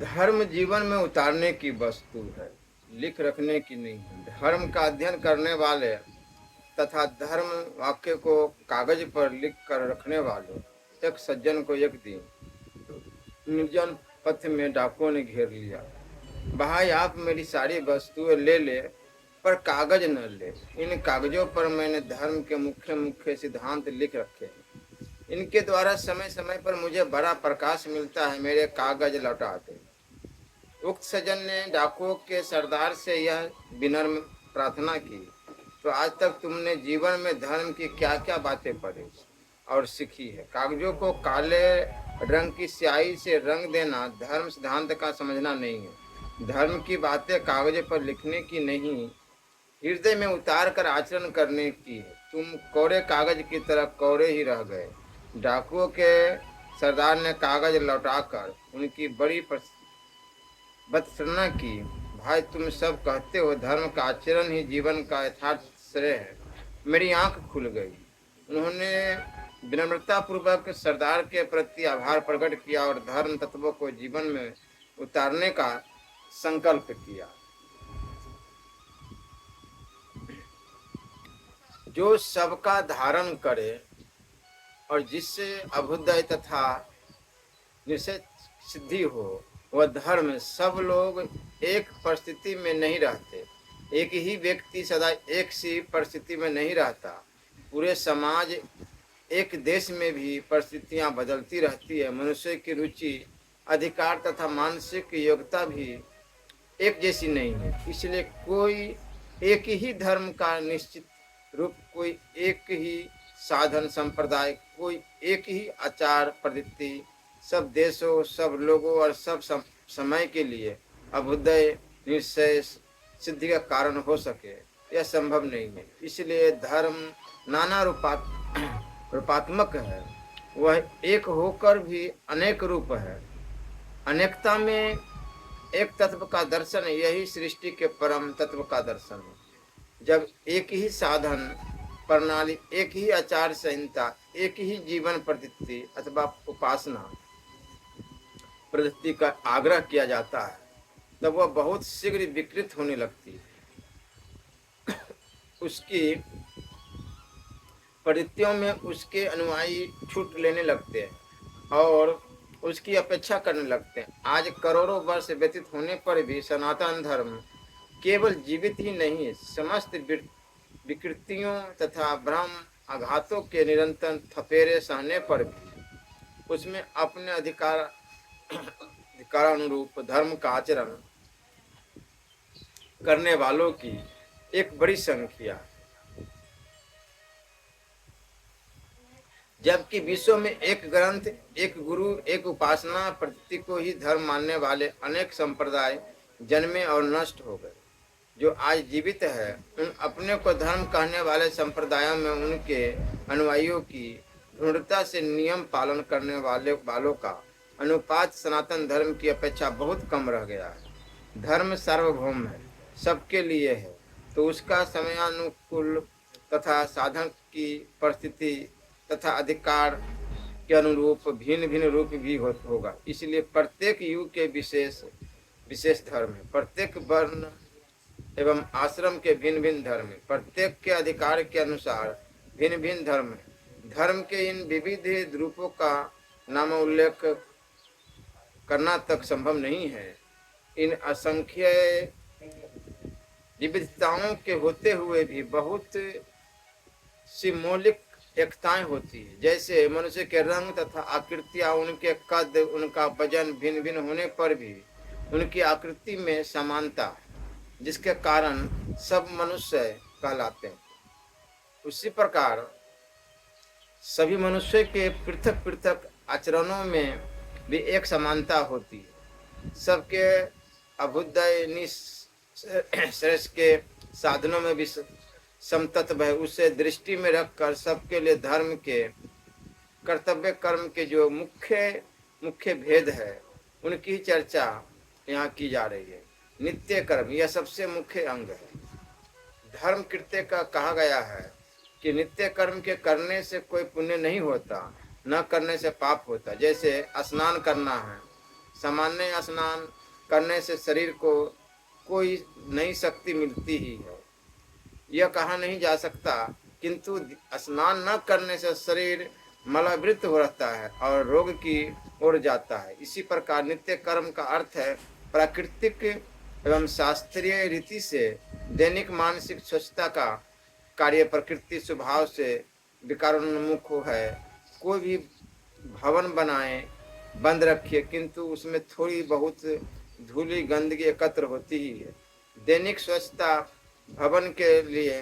धर्म जीवन में उतारने की वस्तु है, लिख रखने की नहीं है। धर्म का अध्ययन करने वाले तथा धर्म वाक्य को कागज पर लिख कर रखने वाले एक सज्जन को एक दिन निर्जन पथ में डाकुओं ने घेर लिया। भाई, आप मेरी सारी वस्तुएं ले ले, पर कागज न ले। इन कागजों पर मैंने धर्म के मुख्य मुख्य सिद्धांत लिख रखे हैं। इनके द्वारा समय समय पर मुझे बड़ा प्रकाश मिलता है। मेरे कागज लौटा दे। उक्त सज्जन ने डाकुओं के सरदार से यह विनम्र प्रार्थना की। तो आज तक तुमने जीवन में धर्म की क्या क्या बातें पढ़ी और सीखी है? कागजों को काले रंग की स्याही से रंग देना धर्म सिद्धांत का समझना नहीं है। धर्म की बातें कागज पर लिखने की नहीं, हृदय में उतार कर आचरण करने की है। तुम कोरे कागज की तरह कोरे ही रह गए। डाकुओं के सरदार ने कागज लौटाकर उनकी बड़ी भत्सना की। भाई, तुम सब कहते हो धर्म का आचरण ही जीवन का यथार्थ श्रेय है। मेरी आंख खुल गई। उन्होंने विनम्रता पूर्वक सरदार के प्रति आभार प्रकट किया और धर्म तत्वों को जीवन में उतारने का संकल्प किया। जो सबका धारण करे और जिससे अभ्युदय तथा निश्चय सिद्धि हो, वह धर्म। सब लोग एक परिस्थिति में नहीं रहते। एक ही व्यक्ति सदा एक सी परिस्थिति में नहीं रहता। पूरे समाज, एक देश में भी परिस्थितियां बदलती रहती है। मनुष्य की रुचि, अधिकार तथा मानसिक योग्यता भी एक जैसी नहीं है। इसलिए कोई एक ही धर्म का निश्चित रूप, कोई एक ही साधन संप्रदाय, कोई एक ही आचार पद्धति सब देशों, सब लोगों और सब समय के लिए अभ्युदय निश्चय सिद्धि का कारण हो सके, यह संभव नहीं है। इसलिए धर्म नाना रूपात्मक है। वह एक होकर भी अनेक रूप है। अनेकता में एक तत्व का दर्शन, यही सृष्टि के परम तत्व का दर्शन है। जब एक ही साधन प्रणाली, एक ही आचार संहिता, एक ही जीवन पद्धति अथवा उपासना पद्धति का आग्रह किया जाता है, तब वह बहुत शीघ्र विकृत होने लगती है। उसकी पद्धतियों में उसके अनुयायी छूट लेने लगते हैं और उसकी अपेक्षा करने लगते हैं। आज करोड़ों वर्ष व्यतीत होने पर भी सनातन धर्म केवल जीवित ही नहीं, समस्त विकृतियों तथा भ्रम आघातों के निरंतर थपेरे सहने पर भी उसमें अपने अधिकारानुरूप धर्म का आचरण करने वालों की एक बड़ी संख्या। जबकि विश्व में एक ग्रंथ, एक गुरु, एक उपासना पद्धति को ही धर्म मानने वाले अनेक संप्रदाय जन्मे और नष्ट हो गए। जो आज जीवित है, उन अपने को धर्म कहने वाले संप्रदायों में उनके अनुयायियों की दृढ़ता से नियम पालन करने वालों का अनुपात सनातन धर्म की अपेक्षा बहुत कम रह गया है। धर्म सार्वभौम है, सबके लिए है, तो उसका समयानुकूल तथा साधन की परिस्थिति तथा अधिकार के अनुरूप भिन्न भिन्न रूप भी होगा। इसलिए प्रत्येक युग के विशेष विशेष धर्म है। प्रत्येक वर्ण एवं आश्रम के भिन्न भिन्न धर्म है। प्रत्येक के अधिकार के अनुसार भिन्न भिन्न धर्म है। धर्म के इन विविध रूपों का नाम उल्लेख करना तक संभव नहीं है। इन असंख्य विविधताओं के होते हुए भी बहुत सी मौलिक एकताएं होती है। जैसे मनुष्य के रंग तथा आकृतियां, उनके कद, उनका वजन भिन्न भिन्न होने पर भी उनकी आकृति में समानता, जिसके कारण सब मनुष्य कहलाते हैं। उसी प्रकार सभी मनुष्य के पृथक पृथक आचरणों में भी एक समानता होती है। सबके अभ्युदय श्रेष्ठ के साधनों में भी समतत्व है। उसे दृष्टि में रखकर सबके लिए धर्म के कर्तव्य कर्म के जो मुख्य भेद है, उनकी चर्चा यहाँ की जा रही है। नित्य कर्म यह सबसे मुख्य अंग है। धर्म कृत्य का कहा गया है कि नित्य कर्म के करने से कोई पुण्य नहीं होता, न करने से पाप होता। जैसे स्नान करना है, सामान्य स्नान करने से शरीर को कोई नई शक्ति मिलती ही है, यह कहा नहीं जा सकता, किंतु स्नान न करने से शरीर मलावृत हो रहता है और रोग की ओर जाता है। इसी प्रकार नित्य कर्म का अर्थ है प्राकृतिक एवं शास्त्रीय रीति से दैनिक मानसिक स्वच्छता का कार्य। प्रकृति स्वभाव से विकारोन्मुख है। कोई भी भवन बनाए, बंद रखिए, किंतु उसमें थोड़ी बहुत धूली गंदगी एकत्र होती ही है। दैनिक स्वच्छता भवन के लिए,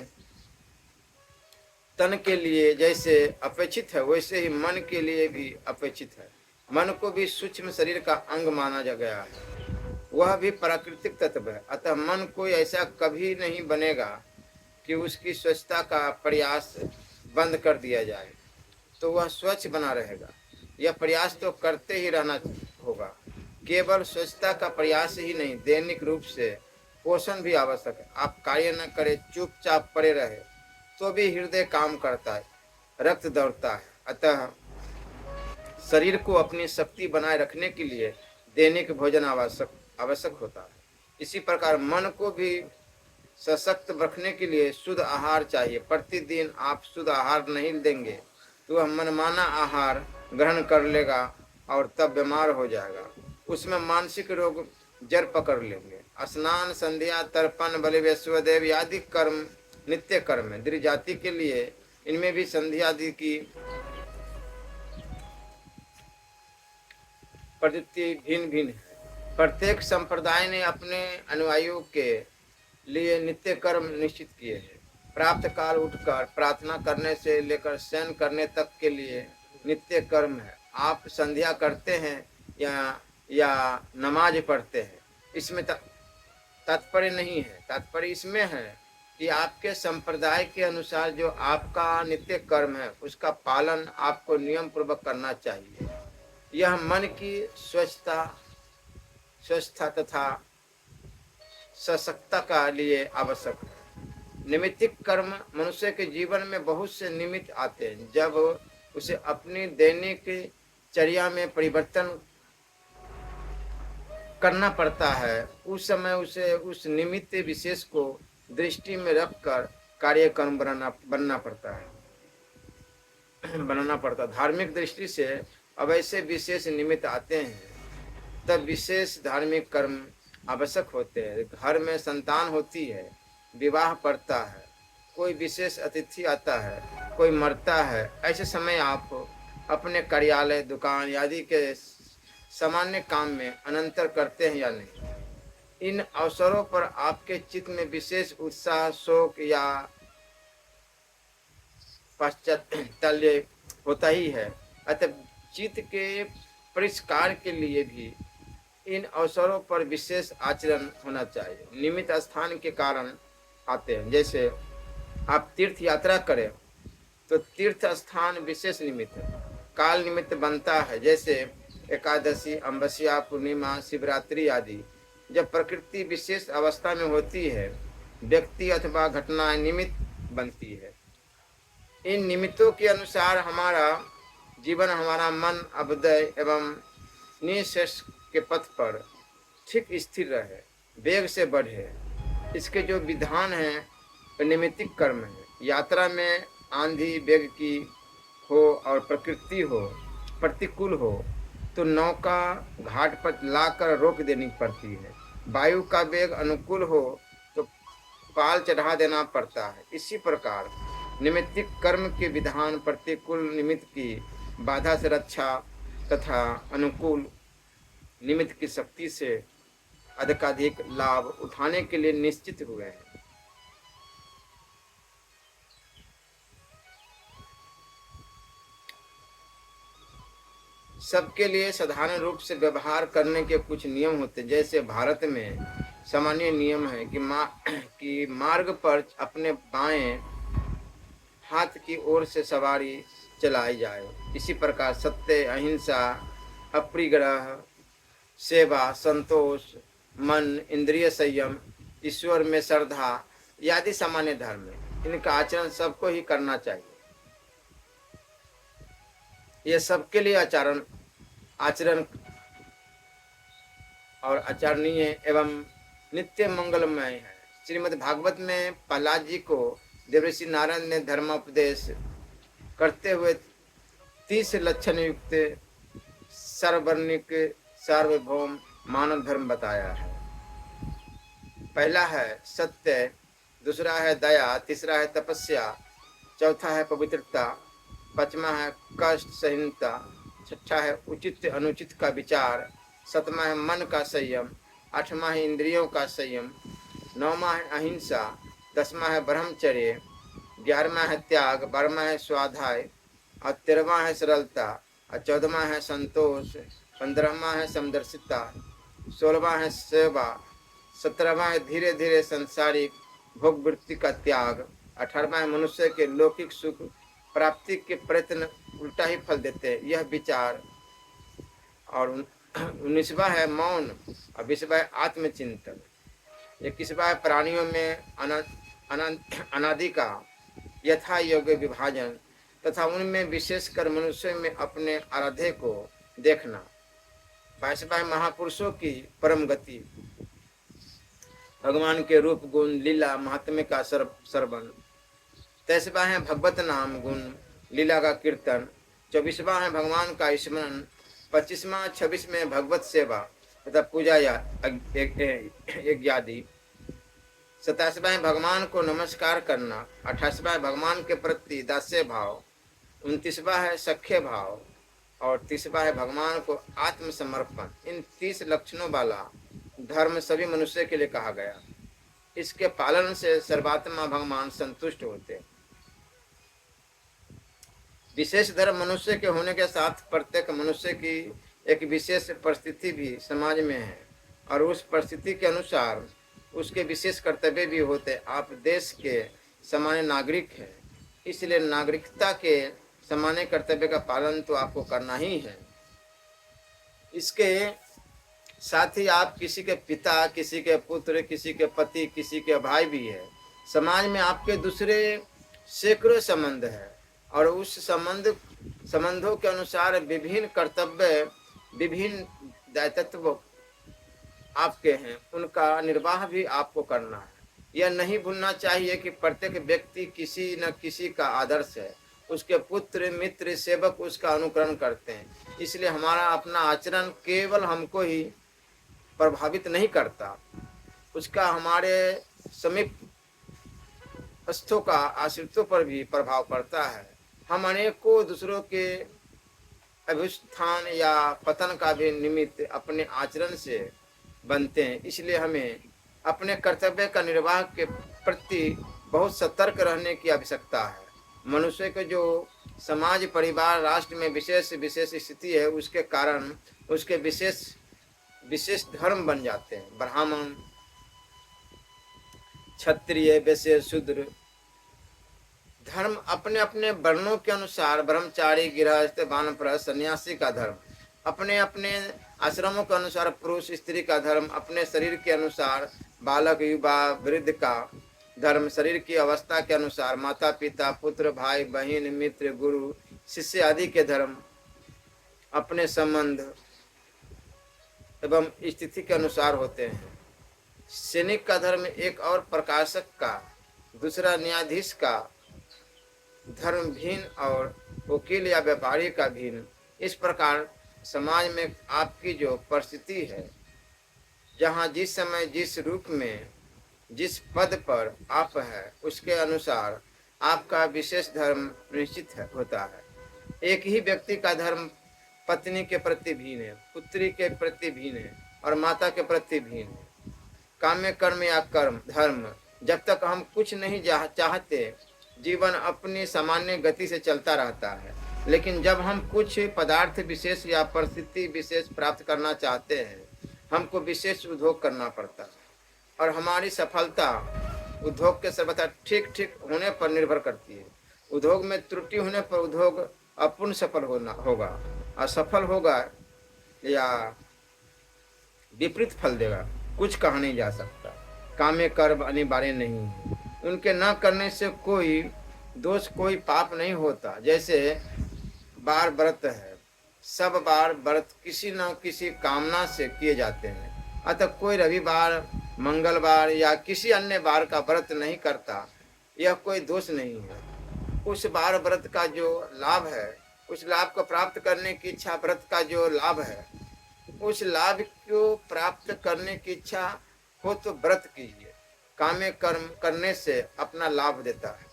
तन के लिए जैसे अपेक्षित है, वैसे ही मन के लिए भी अपेक्षित है। मन को भी सूक्ष्म शरीर का अंग माना जा गया है, वह भी प्राकृतिक तत्व है। अतः मन कोई ऐसा कभी नहीं बनेगा कि उसकी स्वच्छता का प्रयास बंद कर दिया जाए तो वह स्वच्छ बना रहेगा। यह प्रयास तो करते ही रहना होगा। केवल स्वच्छता का प्रयास ही नहीं, दैनिक रूप से पोषण भी आवश्यक है। आप कार्य न करें, चुपचाप पड़े रहे तो भी हृदय काम करता है, रक्त दौड़ता है। अतः शरीर को अपनी शक्ति बनाए रखने के लिए दैनिक भोजन आवश्यक होता है। इसी प्रकार मन को भी सशक्त रखने के लिए शुद्ध आहार चाहिए। प्रतिदिन आप शुद्ध आहार नहीं देंगे तो वह मनमाना आहार ग्रहण कर लेगा और तब बीमार हो जाएगा। उसमें मानसिक रोग जड़ पकड़ लेंगे। स्नान, संध्या, तर्पण, बलि, वैश्वदेव आदि कर्म नित्य कर्म है। द्विज जाति के लिए इनमें भी संध्या आदि की पद्धति भिन्न भिन्न है। प्रत्येक संप्रदाय ने अपने अनुयायियों के लिए नित्य कर्म निश्चित किए हैं। प्राप्त काल उठकर प्रार्थना करने से लेकर शयन करने तक के लिए नित्य कर्म है। आप संध्या करते हैं या नमाज पढ़ते हैं, इसमें तात्पर्य नहीं है। तात्पर्य इसमें है कि आपके संप्रदाय के अनुसार जो आपका नित्य कर्म है उसका पालन आपको नियम पूर्वक करना चाहिए। यह मन की स्वच्छता तथा सशक्तता का लिए आवश्यक है। निमित्तिक कर्म मनुष्य के जीवन में बहुत से निमित्त आते हैं। जब उसे अपनी दैनिक चर्या में परिवर्तन करना पड़ता है, उस समय उसे उस निमित्त विशेष को दृष्टि में रखकर कार्यक्रम बनाना पड़ता। धार्मिक दृष्टि से अब ऐसे विशेष निमित्त आते हैं, तब विशेष धार्मिक कर्म आवश्यक होते हैं। घर में संतान होती है, विवाह पड़ता है, कोई विशेष अतिथि आता है, कोई मरता है, ऐसे समय आप अपने कार्यालय, दुकान आदि के सामान्य काम में अनंतर करते हैं या नहीं? इन अवसरों पर आपके चित्त में विशेष उत्साह, शोक या पश्चाताप होता ही है। अतः चित्त के परिष्कार के लिए भी इन अवसरों पर विशेष आचरण होना चाहिए। निमित्त स्थान के कारण आते हैं। जैसे आप तीर्थ यात्रा करें तो तीर्थ स्थान विशेष निमित्त है, काल निमित्त बनता है। जैसे एकादशी, अमावस्या, पूर्णिमा, शिवरात्रि आदि। जब प्रकृति विशेष अवस्था में होती है, व्यक्ति अथवा घटनाएं निमित्त बनती है। इन निमित्तों के अनुसार हमारा जीवन, हमारा मन अभ्युदय एवं निःशेष के पथ पर ठीक स्थिर रहे, वेग से बढ़े। इसके जो विधान हैं निमित्तिक कर्म है। यात्रा में आंधी वेग की हो और प्रकृति हो प्रतिकूल हो तो नौका घाट पर लाकर रोक देनी पड़ती है। वायु का वेग अनुकूल हो तो पाल चढ़ा देना पड़ता है। इसी प्रकार निमित्तिक कर्म के विधान प्रतिकूल निमित्त की बाधा से रक्षा तथा अनुकूल निमित्त की शक्ति से अधिकाधिक लाभ उठाने के लिए निश्चित हुए हैं। सबके लिए साधारण रूप से व्यवहार करने के कुछ नियम होते हैं। जैसे भारत में सामान्य नियम है कि मार्ग पर अपने बाएं हाथ की ओर से सवारी चलाई जाए। इसी प्रकार सत्य, अहिंसा, अपरिग्रह, सेवा, संतोष, मन, इंद्रिय संयम, ईश्वर में श्रद्धा आदि सामान्य धर्म है। इनका आचरण सबको ही करना चाहिए। ये सबके लिए आचरण और आचरणीय एवं नित्य मंगलमय है। श्रीमद् भागवत में प्रहलाद जी को देवर्षि नारद ने धर्मोपदेश करते हुए 30 लक्षण युक्त सर्ववर्णिक सार्वभौम मानव धर्म बताया है। पहला है सत्य, दूसरा है दया, तीसरा है तपस्या, चौथा है पवित्रता, पांचवा है कष्ट सहनता, छठा है उचित अनुचित का विचार, सातवां है मन का संयम, आठवां है इंद्रियों का संयम, नौवां है अहिंसा, दसवां है ब्रह्मचर्य, 11वां है त्याग, 12वां है स्वाध्याय और 13वां है सरलता और 14वां है संतोष, 15वां है समदर्शिता, 16वां है सेवा, 17वां है धीरे धीरे संसारिक भोग वृत्ति का त्याग, 18वां है मनुष्य के लौकिक सुख प्राप्ति के प्रयत्न उल्टा ही फल देते हैं, यह विचार, और 19वां है मौन और 20वां है आत्मचिंतन, 21वां है प्राणियों में अनादि का यथा योग्य विभाजन तथा उनमें विशेषकर मनुष्य में अपने आराध्य को देखना, 22वां है महापुरुषों की परम गति, भगवान के रूप गुण लीला महात्म्य का श्रवण, 23वां है भगवत नाम गुण लीला का कीर्तन, 24वां है भगवान का स्मरण, 25वां 26 में भगवत सेवा तथा पूजा या यज्ञादि, 27वां है भगवान को नमस्कार करना, 28वां है भगवान के प्रति दास्य भाव, 29वां है सख्य भाव और 30वां है भगवान को आत्मसमर्पण। इन 30 लक्षणों वाला धर्म सभी मनुष्य के लिए कहा गया। इसके पालन से सर्वात्मा भगवान संतुष्ट होते। विशेष धर्म मनुष्य के होने के साथ प्रत्येक मनुष्य की एक विशेष परिस्थिति भी समाज में है और उस परिस्थिति के अनुसार उसके विशेष कर्तव्य भी होते। आप देश के सामान्य नागरिक हैं, इसलिए नागरिकता के सामान्य कर्तव्य का पालन तो आपको करना ही है। इसके साथ ही आप किसी के पिता, किसी के पुत्र, किसी के पति, किसी के भाई भी है। समाज में आपके दूसरे सैकड़ों संबंध है और उस संबंधों के अनुसार विभिन्न कर्तव्य, विभिन्न दायित्व आपके हैं, उनका निर्वाह भी आपको करना है। यह नहीं भूलना चाहिए कि प्रत्येक व्यक्ति किसी न किसी का आदर्श है, उसके पुत्र, मित्र, सेवक उसका अनुकरण करते हैं। इसलिए हमारा अपना आचरण केवल हमको ही प्रभावित नहीं करता, उसका हमारे समीप स्थों का आश्रितों पर भी प्रभाव पड़ता है। हम अनेकों दूसरों के अभ्युत्थान या पतन का भी निमित्त अपने आचरण से बनते हैं। इसलिए हमें अपने कर्तव्य का निर्वाह के प्रति बहुत सतर्क रहने की आवश्यकता है। मनुष्य के जो समाज, परिवार, राष्ट्र में विशेष स्थिति है, उसके कारण उसके विशेष धर्म बन जाते हैं। ब्राह्मण, क्षत्रिय, वैश्य, शूद्र धर्म अपने अपने वर्णों के अनुसार, ब्रह्मचारी, गृहस्थ, वानप्रस्थ, सन्यासी का धर्म, अपने अपने आश्रमों के अनुसार पुरुष स्त्री का धर्म, अपने शरीर के अनुसार बालक, युवा, वृद्ध का धर्म, शरीर की अवस्था के अनुसार माता पिता, पुत्र, भाई, बहन, मित्र, गुरु, शिष्य आदि के धर्म, अपने संबंध एवं स्थिति के अनुसार होते हैं। सैनिक का धर्म एक और प्रकाशक का, दूसरा न्यायाधीश का धर्म भिन्न और वकील या व्यापारी का भिन्न। इस प्रकार समाज में आपकी जो परिस्थिति है, जहाँ जिस समय जिस रूप में जिस पद पर आप है, उसके अनुसार आपका विशेष धर्म निश्चित होता है। एक ही व्यक्ति का धर्म पत्नी के प्रति भिन्न है, पुत्री के प्रति भिन्न है और माता के प्रति भिन्न है। काम्य कर्म या कर्म धर्म, जब तक हम कुछ नहीं चाहते, जीवन अपनी सामान्य गति से चलता रहता है। लेकिन जब हम कुछ पदार्थ विशेष या परिस्थिति विशेष प्राप्त करना चाहते हैं, हमको विशेष उद्योग करना पड़ता है और हमारी सफलता उद्योग के सर्वथा ठीक होने पर निर्भर करती है। उद्योग में त्रुटि होने पर उद्योग अपूर्ण सफल होगा, असफल होगा या विपरीत फल देगा, कुछ कहा नहीं जा सकता। काम्य कर्म अनिवार्य नहीं है, उनके न करने से कोई दोष, कोई पाप नहीं होता। जैसे व्रत है, सब व्रत किसी न किसी कामना से किए जाते हैं अतः कोई रविवार, मंगलवार या किसी अन्य वार का व्रत नहीं करता, यह कोई दोष नहीं है। उस बार व्रत का जो लाभ है, उस लाभ को प्राप्त करने की इच्छा, व्रत का जो लाभ है, उस लाभ को प्राप्त करने की इच्छा हो तो व्रत कीजिए। काम्य कर्म करने से अपना लाभ देता है।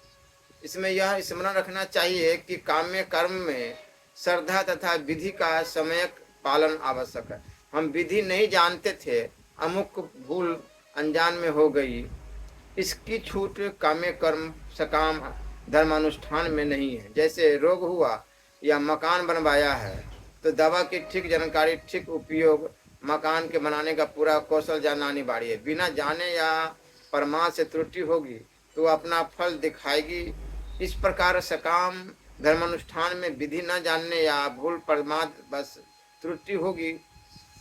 इसमें यह स्मरण रखना चाहिए कि काम्य कर्म में श्रद्धा तथा विधि का सम्यक पालन आवश्यक है। हम विधि नहीं जानते थे, अमुक भूल अनजान में हो गई, इसकी छूट काम्य कर्म सकाम धर्मानुष्ठान में नहीं है। जैसे रोग हुआ या मकान बनवाया है तो दवा की ठीक जानकारी, ठीक उपयोग, मकान के बनाने का पूरा कौशल जानना अनिवार्य है। बिना जाने या परमार्थ से त्रुटि होगी तो अपना फल दिखाएगी। इस प्रकार सकाम धर्मानुष्ठान में विधि न जानने या भूल परमार्थ बस त्रुटि होगी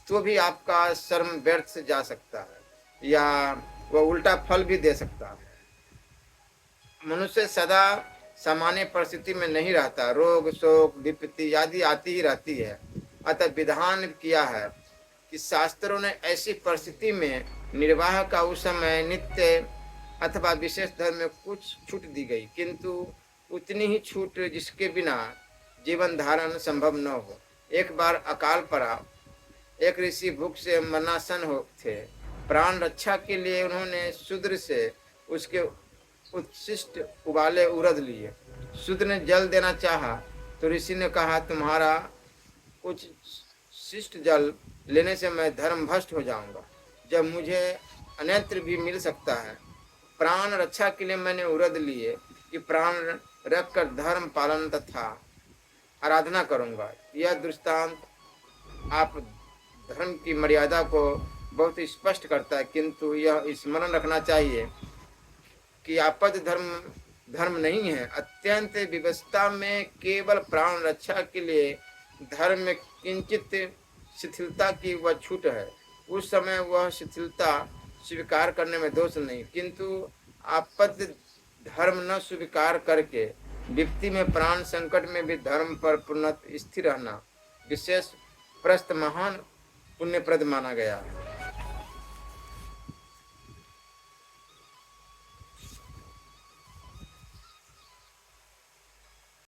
तो भी आपका श्रम व्यर्थ से जा सकता है या वह उल्टा फल भी दे सकता है। मनुष्य सदा सामान्य परिस्थिति में नहीं रहता, रोग शोक विपत्ति आदि आती ही रहती है। अतः विधान किया है कि शास्त्रों ने ऐसी परिस्थिति में निर्वाह का उस समय नित्य अथवा विशेष धर्म में कुछ छूट दी गई, किंतु उतनी ही छूट जिसके बिना जीवन धारण संभव न हो। एक बार अकाल पड़ा, एक ऋषि भूख से मरणासन हो थे। प्राण रक्षा के लिए उन्होंने शूद्र से उसके उत्शिष्ट उबाले उड़द लिए। शूद्र ने जल देना चाहा तो ऋषि ने कहा, तुम्हारा कुछ शिष्ट जल लेने से मैं धर्म भ्रष्ट हो जाऊंगा, जब मुझे अन्यत्र भी मिल सकता है। प्राण रक्षा के लिए मैंने उड़द लिए कि प्राण रखकर धर्म पालन तथा आराधना करूंगा। यह दृष्टांत आप धर्म की मर्यादा को बहुत स्पष्ट करता है, किंतु यह स्मरण रखना चाहिए कि आपद धर्म नहीं है। अत्यंत विवस्था में केवल प्राण रक्षा के लिए धर्म में किंचित शिथिलता की वह छूट है। उस समय वह शिथिलता स्वीकार करने में दोष नहीं, किंतु आपद धर्म न स्वीकार करके विपत्ति में प्राण संकट में भी धर्म पर पूर्णतः स्थिर रहना विशेष प्रस्त महान पुण्यप्रद माना गया है।